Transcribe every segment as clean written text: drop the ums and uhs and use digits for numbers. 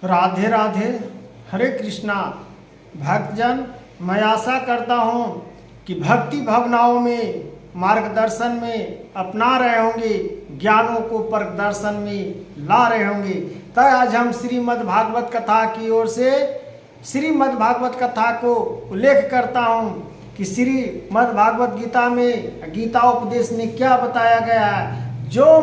राधे राधे। हरे कृष्णा। भक्तजन, मैं आशा करता हूँ कि भक्ति भावनाओं में मार्गदर्शन में अपना रहे होंगे, ज्ञानों को प्रदर्शन में ला रहे होंगे। तो आज हम श्रीमद् भागवत कथा की ओर से श्रीमद् भागवत कथा को उल्लेख करता हूँ कि श्रीमद् भागवत गीता में गीता उपदेश में क्या बताया गया है। जो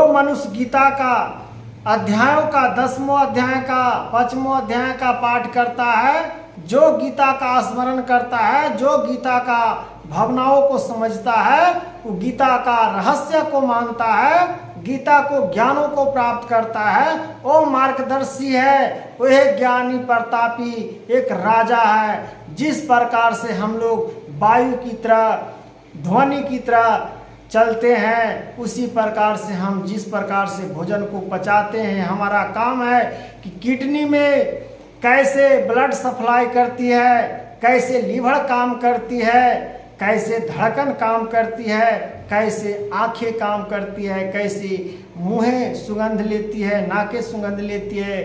मनुष्य गीता का अध्यायों का 10वां अध्याय का 5वां अध्याय का पाठ करता है, जो गीता का स्मरण करता है, जो गीता का भावनाओं को समझता है, वो गीता का रहस्य को मानता है, गीता को ज्ञानों को प्राप्त करता है, वो मार्गदर्शी है, वो एक ज्ञानी प्रतापी एक राजा है। जिस प्रकार से हम लोग वायु की तरह, ध्वनि की तरह चलते हैं, उसी प्रकार से हम जिस प्रकार से भोजन को पचाते हैं, हमारा काम है कि किडनी में कैसे ब्लड सप्लाई करती है, कैसे लीवर काम करती है, कैसे धड़कन काम करती है, कैसे आंखें काम करती है, कैसे मुँह सुगंध लेती है, नाकें सुगंध लेती है,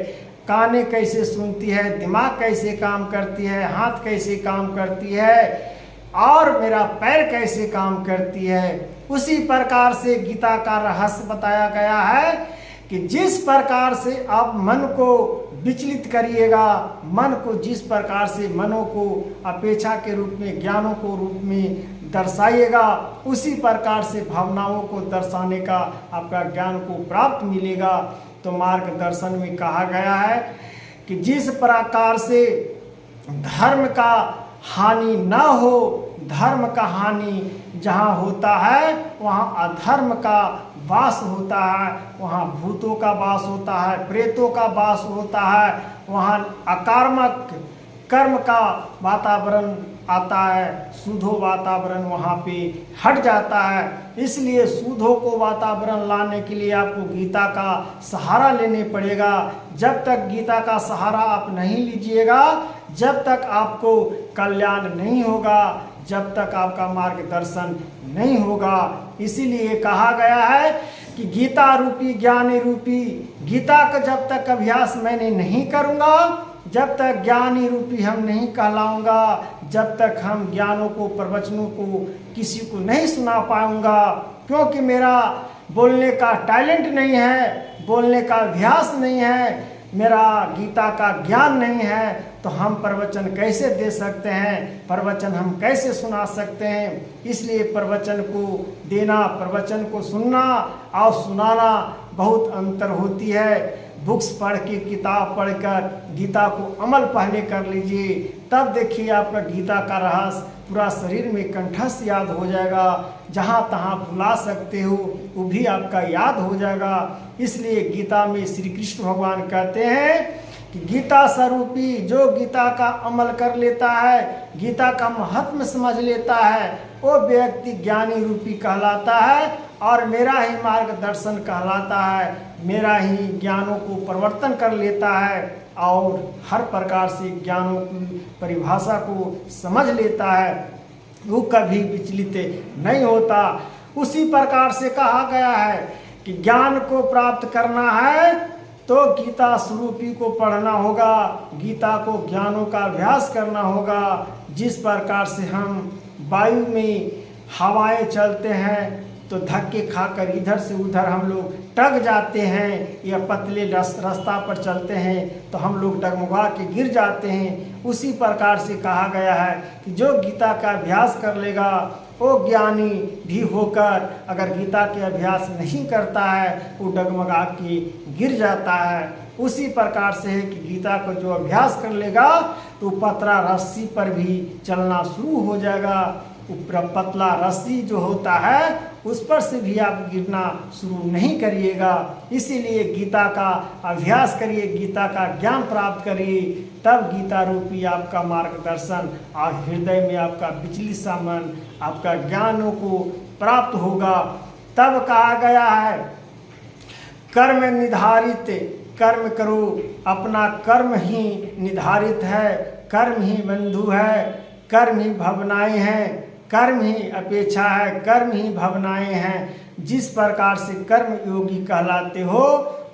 कानें कैसे सुनती है, दिमाग कैसे काम करती है, हाथ कैसे काम करती है और मेरा पैर कैसे काम करती है। उसी प्रकार से गीता का रहस्य बताया गया है कि जिस प्रकार से आप मन को विचलित करिएगा, मन को जिस प्रकार से मनों को अपेक्षा के रूप में, ज्ञानों को रूप में दर्शाइएगा, उसी प्रकार से भावनाओं को दर्शाने का आपका ज्ञान को प्राप्त मिलेगा। तो मार्गदर्शन में कहा गया है कि जिस प्रकार से धर्म का हानि न हो, धर्म का हानि जहाँ होता है वहाँ अधर्म का वास होता है, वहाँ भूतों का वास होता है, प्रेतों का वास होता है, वहाँ अकार्मक कर्म का वातावरण आता है, शुद्धो वातावरण वहाँ पे हट जाता है। इसलिए शुद्धों को वातावरण लाने के लिए आपको गीता का सहारा लेने पड़ेगा। जब तक गीता का सहारा आप नहीं लीजिएगा, जब तक आपको कल्याण नहीं होगा, जब तक आपका मार्गदर्शन नहीं होगा। इसीलिए कहा गया है कि गीता रूपी ज्ञानी रूपी गीता का जब तक अभ्यास मैंने नहीं करूँगा, जब तक ज्ञानी रूपी हम नहीं कहलाऊंगा, जब तक हम ज्ञानों को प्रवचनों को किसी को नहीं सुना पाऊंगा, क्योंकि मेरा बोलने का टैलेंट नहीं है, बोलने का अभ्यास नहीं है, मेरा गीता का ज्ञान नहीं है, तो हम प्रवचन कैसे दे सकते हैं, प्रवचन हम कैसे सुना सकते हैं। इसलिए प्रवचन को देना, प्रवचन को सुनना और सुनाना बहुत अंतर होती है। बुक्स पढ़ के, किताब पढ़कर गीता को अमल पहले कर लीजिए, तब देखिए आपका गीता का रहस्य पूरा शरीर में कंठस्थ याद हो जाएगा। जहाँ तहाँ भुला सकते हो वो भी आपका याद हो जाएगा। इसलिए गीता में श्री कृष्ण भगवान कहते हैं कि गीता स्वरूपी जो गीता का अमल कर लेता है, गीता का महत्व समझ लेता है, वो व्यक्ति ज्ञानी रूपी कहलाता है और मेरा ही मार्गदर्शन कहलाता है, मेरा ही ज्ञानों को परिवर्तन कर लेता है और हर प्रकार से ज्ञानों की परिभाषा को समझ लेता है, वो कभी विचलित नहीं होता। उसी प्रकार से कहा गया है कि ज्ञान को प्राप्त करना है तो गीता स्वरूपी को पढ़ना होगा, गीता को ज्ञानों का अभ्यास करना होगा। जिस प्रकार से हम वायु में हवाएं चलते हैं तो धक्के खाकर इधर से उधर हम लोग टग जाते हैं, या पतले रास्ता पर चलते हैं तो हम लोग डगमगा के गिर जाते हैं। उसी प्रकार से कहा गया है कि जो गीता का अभ्यास कर लेगा वो ज्ञानी भी होकर अगर गीता के अभ्यास नहीं करता है वो डगमगा के गिर जाता है। उसी प्रकार से है कि गीता को जो अभ्यास कर लेगा तो पतला रस्सी पर भी चलना शुरू हो जाएगा। पतला रस्सी जो होता है उस पर से भी आप गिरना शुरू नहीं करिएगा। इसीलिए गीता का अभ्यास करिए, गीता का ज्ञान प्राप्त करिए, तब गीता रूपी आपका मार्गदर्शन और हृदय में आपका विचलित सा मन आपका ज्ञानों को प्राप्त होगा। तब कहा गया है कर्म निर्धारित, कर्म करो, अपना कर्म ही निर्धारित है, कर्म ही बंधु है, कर्म ही भावनाएं हैं, कर्म ही अपेक्षा है, कर्म ही भावनाएं हैं। जिस प्रकार से कर्म योगी कहलाते हो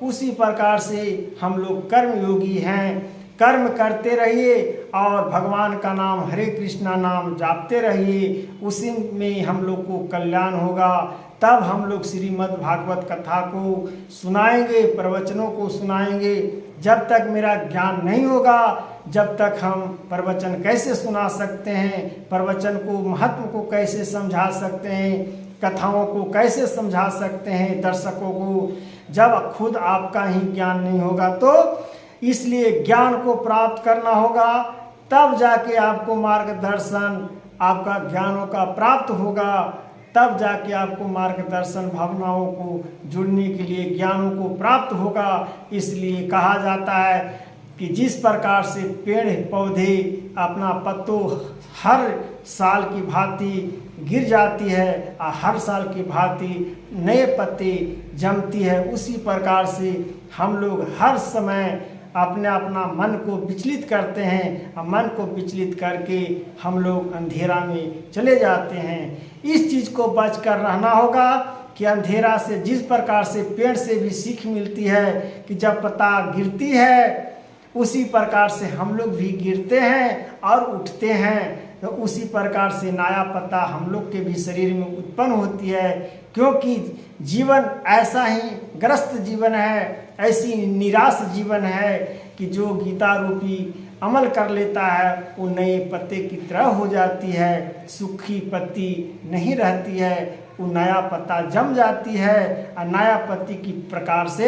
उसी प्रकार से हम लोग कर्मयोगी हैं। कर्म करते रहिए और भगवान का नाम हरे कृष्णा नाम जापते रहिए, उसी में हम लोग को कल्याण होगा। तब हम लोग श्रीमद् भागवत कथा को सुनाएंगे, प्रवचनों को सुनाएंगे। जब तक मेरा ज्ञान नहीं होगा, जब तक हम प्रवचन कैसे सुना सकते हैं, प्रवचन को महत्व को कैसे समझा सकते हैं, कथाओं को कैसे समझा सकते हैं दर्शकों को, जब खुद आपका ही ज्ञान नहीं होगा। तो इसलिए ज्ञान को प्राप्त करना होगा, तब जाके आपको मार्गदर्शन आपका ज्ञानों का प्राप्त होगा, तब जाके आपको मार्गदर्शन भावनाओं को जुड़ने के लिए ज्ञानों को प्राप्त होगा। इसलिए कहा जाता है कि जिस प्रकार से पेड़ पौधे अपना पत्तों हर साल की भांति गिर जाती है और हर साल की भांति नए पत्ते जमती है, उसी प्रकार से हम लोग हर समय अपना मन को विचलित करते हैं और मन को विचलित करके हम लोग अंधेरा में चले जाते हैं। इस चीज़ को बचकर रहना होगा कि अंधेरा से जिस प्रकार से पेड़ से भी सीख मिलती है कि जब पत्ता गिरती है उसी प्रकार से हम लोग भी गिरते हैं और उठते हैं, तो उसी प्रकार से नया पत्ता हम लोग के भी शरीर में उत्पन्न होती है। क्योंकि जीवन ऐसा ही ग्रस्त जीवन है, ऐसी निराश जीवन है कि जो गीता रूपी अमल कर लेता है वो नए पत्ते की तरह हो जाती है, सूखी पत्ती नहीं रहती है, वो नया पत्ता जम जाती है और नया पत्ती की प्रकार से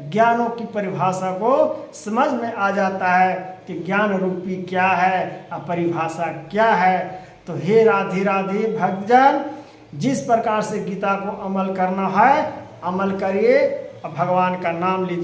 ज्ञानों की परिभाषा को समझ में आ जाता है कि ज्ञान रूपी क्या है और परिभाषा क्या है। तो हे राधे राधे भक्तजन, जिस प्रकार से गीता को अमल करना है अमल करिए और भगवान का नाम लीजिए।